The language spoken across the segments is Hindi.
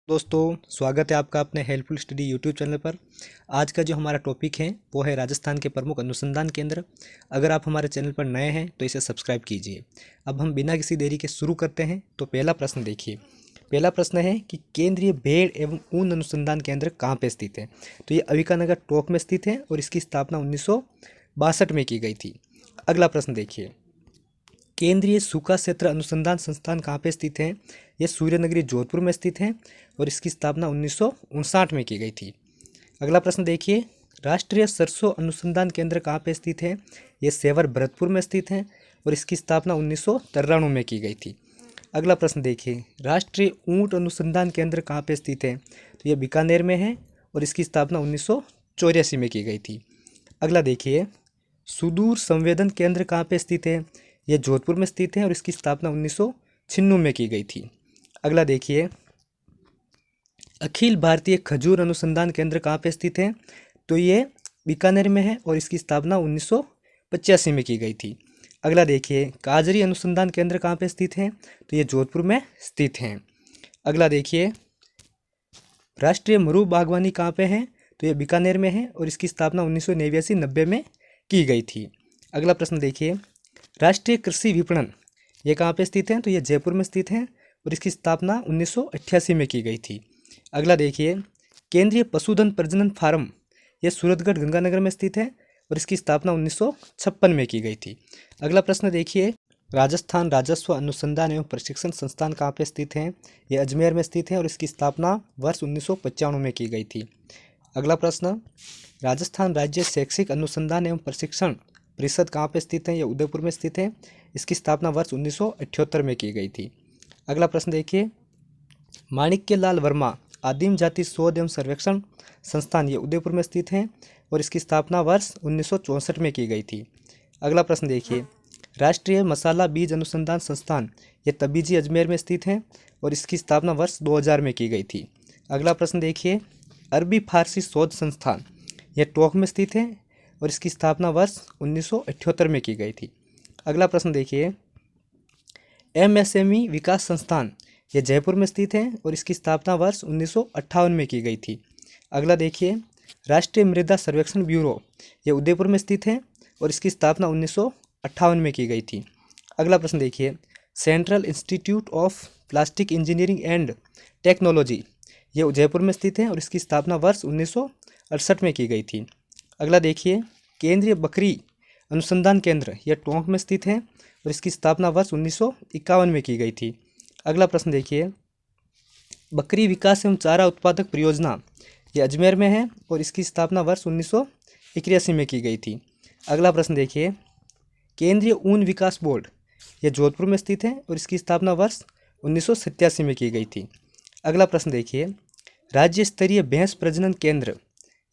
दोस्तों, स्वागत है आपका अपने हेल्पफुल स्टडी यूट्यूब चैनल पर। आज का जो हमारा टॉपिक है वो है राजस्थान के प्रमुख अनुसंधान केंद्र। अगर आप हमारे चैनल पर नए हैं तो इसे सब्सक्राइब कीजिए। अब हम बिना किसी देरी के शुरू करते हैं। तो पहला प्रश्न देखिए। पहला प्रश्न है कि केंद्रीय भेड़ एवं ऊन अनुसंधान केंद्र कहाँ पे स्थित है। तो ये अंबिकानगर टोंक में स्थित है और इसकी स्थापना 1962 में की गई थी। अगला प्रश्न देखिए। केंद्रीय सूखा क्षेत्र अनुसंधान संस्थान कहाँ पे स्थित है। यह सूर्यनगरी जोधपुर में स्थित है और इसकी स्थापना 1959 में की गई थी। अगला प्रश्न देखिए। राष्ट्रीय सरसों अनुसंधान केंद्र कहाँ पे स्थित है। यह सेवर भरतपुर में स्थित है और इसकी स्थापना 1993 में की गई थी। अगला प्रश्न देखिए। राष्ट्रीय ऊंट अनुसंधान केंद्र कहाँ पे स्थित है। तो यह बीकानेर में है और इसकी स्थापना 1984 में की गई थी। अगला देखिए। सुदूर संवेदन केंद्र कहाँ पे स्थित है। यह जोधपुर में स्थित है और इसकी स्थापना 1996 में की गई थी। अगला देखिए। अखिल भारतीय खजूर अनुसंधान केंद्र कहाँ पे स्थित है। तो ये बीकानेर में है और इसकी स्थापना 1985 में की गई थी। अगला देखिए। काजरी अनुसंधान केंद्र कहाँ पे स्थित है। तो ये जोधपुर में स्थित है। अगला देखिए। राष्ट्रीय मरु बागवानी कहाँ पे है। तो ये बीकानेर में है और इसकी स्थापना 1989-90 में की गई थी। अगला प्रश्न देखिए। राष्ट्रीय कृषि विपणन ये कहाँ पे स्थित है। तो ये जयपुर में स्थित है और इसकी स्थापना 1988 में की गई थी। अगला देखिए। केंद्रीय पशुधन प्रजनन फार्म ये सूरतगढ़ गंगानगर में स्थित है और इसकी स्थापना 1956 में की गई थी। अगला प्रश्न देखिए। राजस्थान राजस्व अनुसंधान एवं प्रशिक्षण संस्थान कहाँ पे स्थित है। ये अजमेर में स्थित है और इसकी स्थापना वर्ष 1995 में की गई थी। अगला प्रश्न। राजस्थान राज्य शैक्षिक अनुसंधान एवं प्रशिक्षण परिषद कहाँ पे स्थित है। यह उदयपुर में स्थित है। इसकी स्थापना वर्ष 1978 में की गई थी। अगला प्रश्न देखिए। माणिक्यलाल वर्मा आदिम जाति शोध एवं सर्वेक्षण संस्थान ये उदयपुर में स्थित है और इसकी स्थापना वर्ष 1964 में की गई थी। अगला प्रश्न देखिए। राष्ट्रीय मसाला बीज अनुसंधान संस्थान ये तबीजी अजमेर में स्थित है और इसकी स्थापना वर्ष 2000 में की गई थी। अगला प्रश्न देखिए। अरबी फारसी शोध संस्थान ये टोंक में स्थित है और इसकी स्थापना वर्ष 1978 में की गई थी। अगला प्रश्न देखिए। एमएसएमई विकास संस्थान ये जयपुर में स्थित है और इसकी स्थापना वर्ष 1958 में की गई थी। अगला देखिए। राष्ट्रीय मृदा सर्वेक्षण ब्यूरो ये उदयपुर में स्थित है और इसकी स्थापना 1958 में की गई थी। अगला प्रश्न देखिए। Central institute of plastic engineering and technology ये जयपुर में स्थित है और इसकी स्थापना वर्ष 1968 में की गई थी। अगला देखिए। केंद्रीय बकरी अनुसंधान केंद्र यह टोंक में स्थित है और इसकी स्थापना वर्ष 1951 में की गई थी। अगला प्रश्न देखिए। बकरी विकास एवं चारा उत्पादक परियोजना यह अजमेर में है और इसकी स्थापना वर्ष 1981 में की गई थी। अगला प्रश्न देखिए। केंद्रीय ऊन विकास बोर्ड यह जोधपुर में स्थित है और इसकी स्थापना वर्ष 1987 में की गई थी। अगला प्रश्न देखिए। राज्य स्तरीय भैंस प्रजनन केंद्र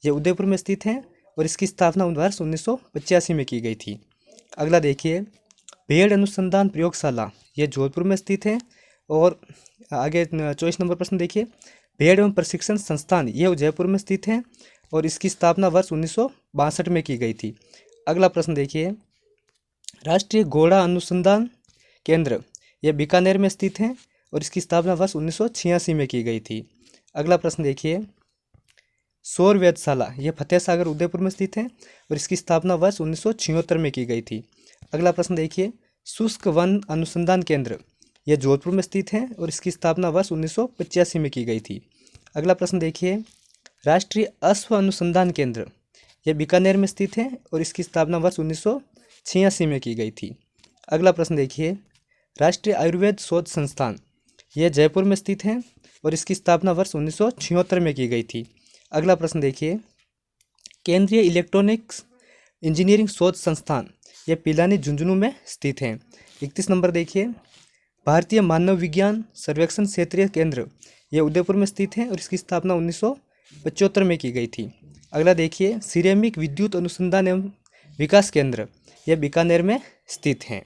यह उदयपुर में स्थित है और इसकी स्थापना वर्ष 1985 में की गई थी। अगला देखिए। भेड़ अनुसंधान प्रयोगशाला यह जोधपुर में स्थित है और आगे 24 नंबर प्रश्न देखिए। भेड़ एवं प्रशिक्षण संस्थान यह जयपुर में स्थित है और इसकी स्थापना वर्ष 1962 में की गई थी। अगला प्रश्न देखिए। राष्ट्रीय घोड़ा अनुसंधान केंद्र यह बीकानेर में स्थित है और इसकी स्थापना वर्ष 1986 में की गई थी। अगला प्रश्न देखिए। सौर वेधशाला यह फतेह सागर उदयपुर में स्थित है और इसकी स्थापना वर्ष 1976 में की गई थी। अगला प्रश्न देखिए। शुष्क वन अनुसंधान केंद्र यह जोधपुर में स्थित है और इसकी स्थापना वर्ष 1985 में की गई थी। अगला प्रश्न देखिए। राष्ट्रीय अश्व अनुसंधान केंद्र यह बीकानेर में स्थित है और इसकी स्थापना वर्ष 1986 में की गई थी। अगला प्रश्न देखिए। राष्ट्रीय आयुर्वेद शोध संस्थान यह जयपुर में स्थित है और इसकी स्थापना वर्ष 1976 में की गई थी। अगला प्रश्न देखिए। केंद्रीय इलेक्ट्रॉनिक्स इंजीनियरिंग शोध संस्थान यह पिलानी झुंझुनू में स्थित है। 31 नंबर देखिए। भारतीय मानव विज्ञान सर्वेक्षण क्षेत्रीय केंद्र यह उदयपुर में स्थित है और इसकी स्थापना 1975 में की गई थी। अगला देखिए। सिरेमिक विद्युत अनुसंधान एवं विकास केंद्र यह बीकानेर में स्थित है।